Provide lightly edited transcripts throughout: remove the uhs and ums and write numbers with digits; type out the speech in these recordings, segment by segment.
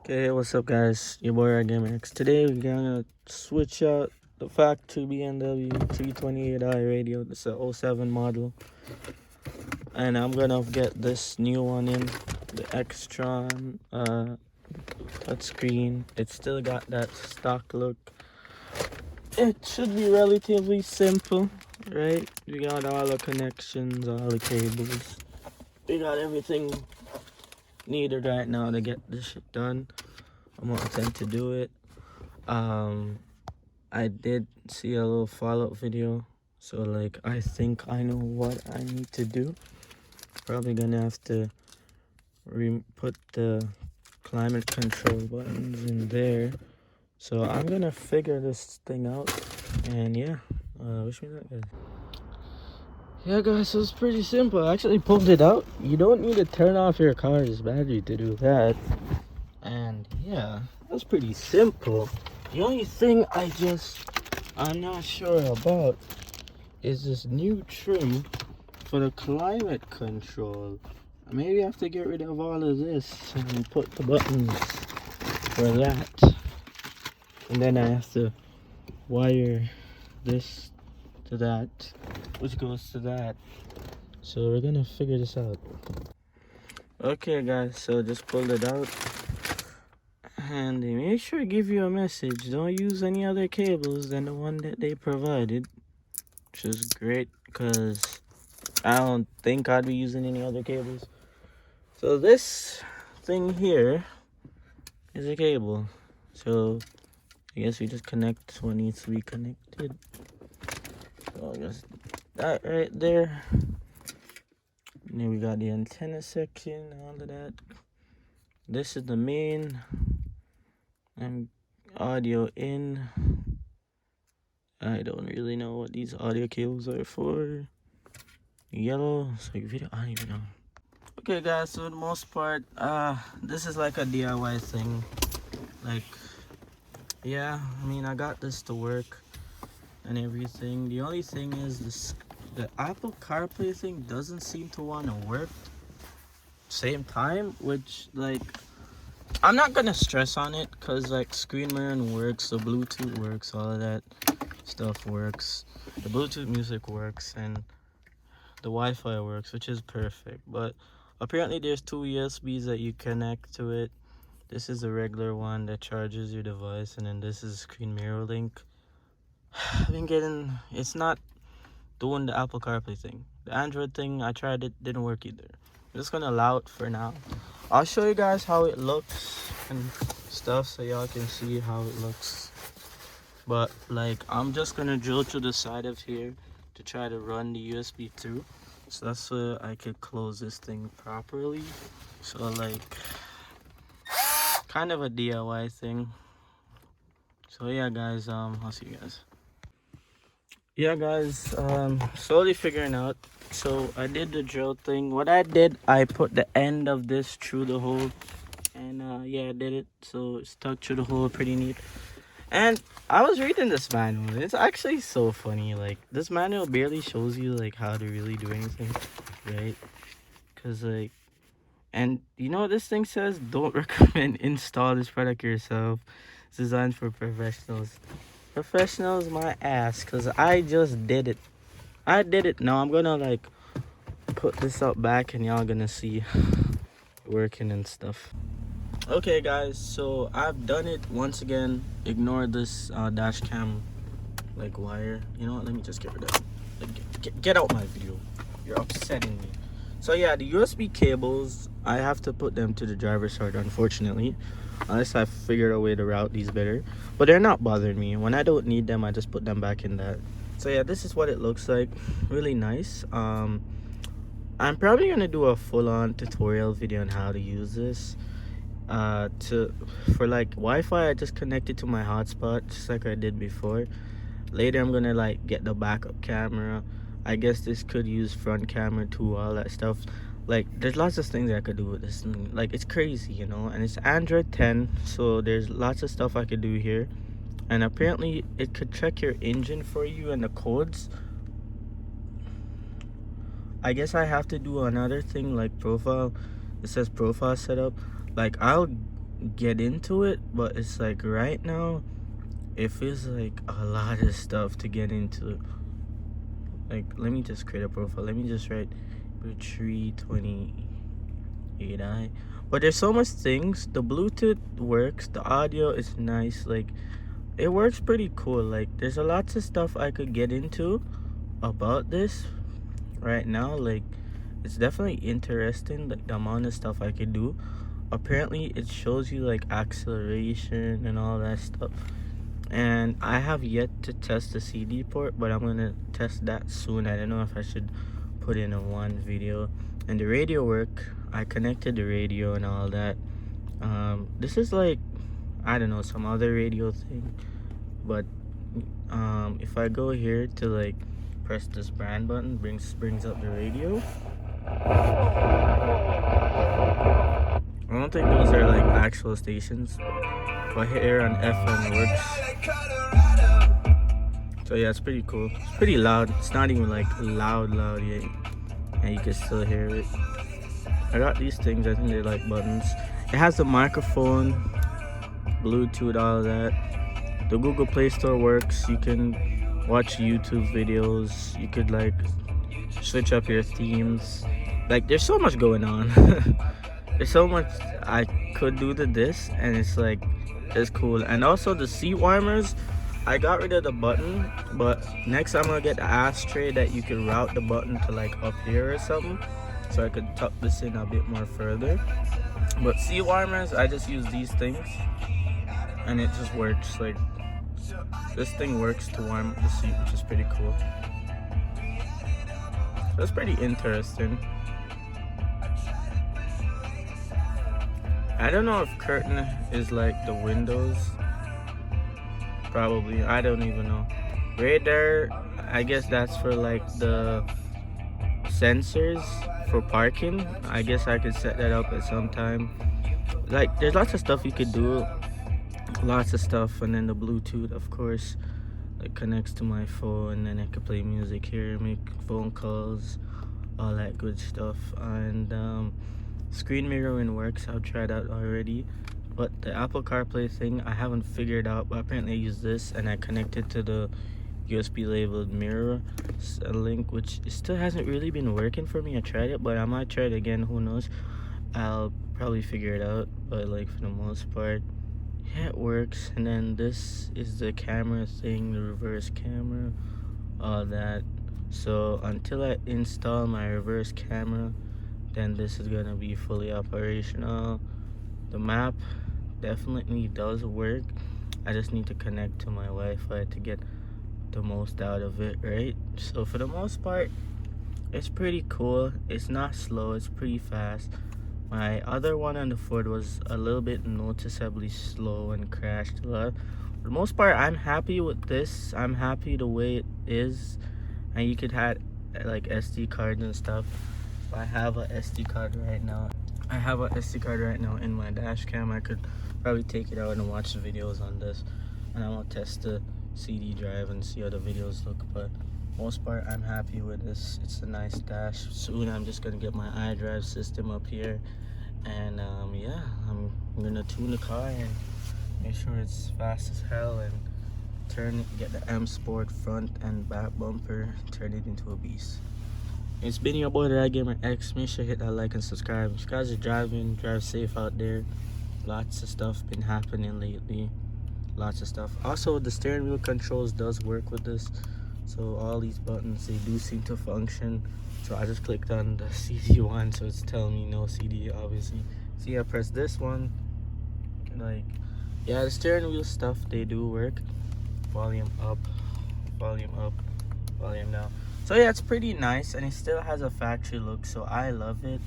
Okay, what's up guys? Your boy RGamerX. Today we're gonna switch out the factory BMW 328i radio. This is a '07 model. And I'm gonna get this new one in, the Xtron touchscreen. It's still got that stock look. It should be relatively simple, right? We got all the connections, all the cables. We got everything needed right now to get this shit done. I'm gonna attempt to do it. I did see a little follow-up video, so like I think I know what I need to do. Probably gonna have to put the climate control buttons in there. So I'm gonna figure this thing out, and yeah, wish me luck, guys. Yeah guys, so it's pretty simple. I actually pulled it out. You don't need to turn off your car's battery to do that. And yeah, that's pretty simple. The only thing I'm not sure about is this new trim for the climate control. Maybe I have to get rid of all of this and put the buttons for that. And then I have to wire this to that, which goes to that. So we're gonna figure this out. Okay guys, so just pulled it out. And they make sure to give you a message. Don't use any other cables than the one that they provided, which is great because I don't think I'd be using any other cables. So this thing here is a cable. So I guess we just connect what needs to be connected. So I guess that right there. And then we got the antenna section, all of that. This is the main. And audio in. I don't really know what these audio cables are for. Yellow, it's like video, I don't even know. Okay guys, so for the most part, this is like a DIY thing. Like, yeah, I mean I got this to work and everything. The only thing is the Apple CarPlay thing doesn't seem to want to work same time, which like I'm not gonna stress on it because like screen mirroring works, the Bluetooth works, all of that stuff works, the Bluetooth music works, and the Wi-Fi works, which is perfect. But apparently there's two USBs that you connect to it. This is a regular one that charges your device, and then this is a screen mirror link. I've been getting, it's not doing the Apple CarPlay thing. The Android thing, I tried it, didn't work either. I'm just gonna allow it for now. I'll show you guys how it looks and stuff so y'all can see how it looks. But like I'm just gonna drill to the side of here to try to run the USB through. So that's so I could close this thing properly. So like kind of a DIY thing. So yeah guys, I'll see you guys. Yeah guys, slowly figuring out. So I did the drill thing. What I did, I put the end of this through the hole, and yeah, I did it, so it's stuck through the hole, pretty neat. And I was reading this manual. It's actually so funny. Like this manual barely shows you like how to really do anything, right? Because like, and you know what this thing says? Don't recommend install this product yourself. It's designed for professionals. Professionals my ass, because I just did it. I did it. Now I'm gonna like put this up back and y'all gonna see working and stuff. Okay guys, so I've done it once again. Ignore this dash cam like wire. You know what, let me just get rid of it. Like, get out my video, you're upsetting me. So yeah, the USB cables, I have to put them to the driver's side, unfortunately, unless I figured a way to route these better. But they're not bothering me. When I don't need them, I just put them back in that. So yeah, this is what it looks like. Really nice. I'm probably gonna do a full-on tutorial video on how to use this. For like Wi-Fi, I just connected to my hotspot just like I did before. Later I'm gonna like get the backup camera. I guess this could use front camera too, all that stuff. Like there's lots of things I could do with this thing. Like it's crazy, you know. And it's Android 10, so there's lots of stuff I could do here. And apparently it could check your engine for you and the codes. I guess I have to do another thing like profile. It says profile setup. Like I'll get into it, but it's like right now it feels like a lot of stuff to get into. Like, let me just create a profile. Let me just write 328i. But there's so much things. The Bluetooth works, the audio is nice, like it works pretty cool. Like there's a lots of stuff I could get into about this right now. Like it's definitely interesting, like the amount of stuff I could do. Apparently it shows you like acceleration and all that stuff, and I have yet to test the CD port, but I'm gonna test that soon. I don't know if I should put in a one video. And the radio work, I connected the radio and all that. This is like, I don't know, some other radio thing, but if I go here to like press this brand button, brings up the radio. I don't think those are like actual stations, but here on FM works. So yeah, it's pretty cool. It's pretty loud. It's not even like loud yet, and you can still hear it. I got these things. I think they're like buttons. It has the microphone, Bluetooth, all that. The Google Play Store works. You can watch YouTube videos. You could like switch up your themes. Like there's so much going on. There's so much I could do to this, and it's like, it's cool. And also the seat warmers, I got rid of the button, but next I'm gonna get the ashtray that you can route the button to like up here or something, so I could tuck this in a bit more further. But seat warmers, I just use these things and it just works. Like this thing works to warm the seat, which is pretty cool. That's pretty interesting. I don't know if curtain is like the windows. Probably. I don't even know. Radar, I guess that's for like the sensors for parking. I guess I could set that up at some time. Like there's lots of stuff you could do. Lots of stuff. And then the Bluetooth, of course, like connects to my phone, and I could play music here, make phone calls, all that good stuff. And screen mirroring works. I've tried that already, but the Apple CarPlay thing I haven't figured out. But apparently I use this and I connect it to the USB labeled mirror link, which still hasn't really been working for me. I tried it, but I might try it again, who knows. I'll probably figure it out, but like for the most part, yeah, it works. And then this is the camera thing, the reverse camera, all that. So until I install my reverse camera, then this is gonna be fully operational. The map definitely does work. I just need to connect to my Wi-Fi to get the most out of it, right? So for the most part, it's pretty cool. It's not slow, it's pretty fast. My other one on the Ford was a little bit noticeably slow and crashed a lot. For the most part, I'm happy with this. I'm happy the way it is. And you could have like SD cards and stuff. I have a SD card right now. I have a SD card right now in my dash cam. I could probably take it out and watch the videos on this. And I will test the CD drive and see how the videos look. But most part, I'm happy with this. It's a nice dash. Soon I'm just gonna get my iDrive system up here, and yeah, I'm gonna tune the car and make sure it's fast as hell, and get the M Sport front and back bumper, turn it into a beast. It's been your boy, the Rad Gamer X. Make sure to hit that like and subscribe. If you guys are driving, drive safe out there. Lots of stuff been happening lately. Lots of stuff. Also, the steering wheel controls does work with this. So all these buttons, they do seem to function. So I just clicked on the CD one, so it's telling me no CD, obviously. See, I press this one. Like, yeah, the steering wheel stuff, they do work. Volume up, volume down. So yeah, it's pretty nice, and it still has a factory look, so I love it.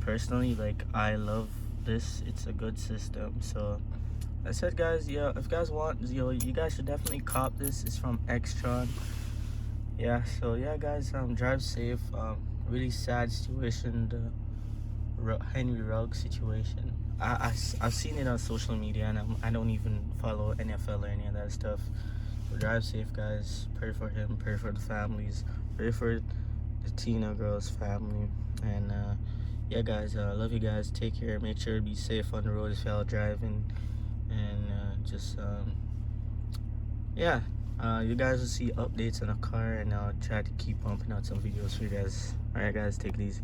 Personally, like, I love this. It's a good system. So I said, guys, yeah, if you guys want, you guys should definitely cop this. It's from Xtron. Yeah, so yeah, guys, drive safe. Really sad situation, the Henry Ruggs situation. I've seen it on social media, and I don't even follow NFL or any of that stuff. So drive safe, guys. Pray for him, pray for the families, pray for the Tina girl's family. And yeah, guys, love you guys. Take care. Make sure to be safe on the road if y'all driving, and just yeah. You guys will see updates on the car, and I'll try to keep pumping out some videos for you guys. All right, guys, take it easy.